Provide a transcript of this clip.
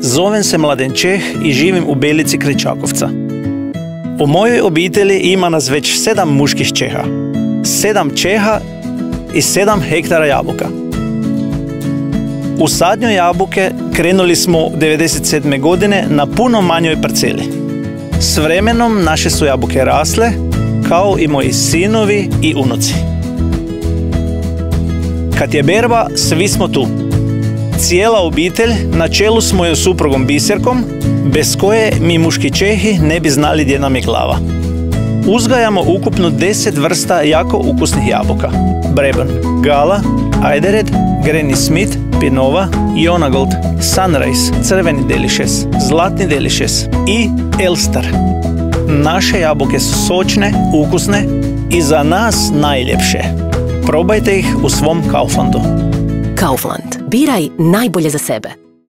Zovem se Mladen Čeh i živim u Belici kraj Čakovca. U mojoj obitelji ima nas već 7 muških Čeha, 7 Čeha i 7 hektara jabuka. U sadnju jabuke krenuli smo 1997. godine na puno manjoj parceli. S vremenom naše su jabuke rasle, kao i moji sinovi i unuci. Kad je berba, svi smo tu. Cijela obitelj, na čelu s mojom suprugom Biserkom, bez koje mi muški Čehi ne bi znali gdje nam je glava. Uzgajamo ukupno 10 vrsta jako ukusnih jabuka. Breban, Gala, Ajdered, Granny Smith, Pinova, Jonagold, Sunrise, Crveni Delicious, Zlatni Delicious i Elstar. Naše jabuke su sočne, ukusne i za nas najljepše. Probajte ih u svom Kauflandu. Kaufland. Biraj najbolje za sebe.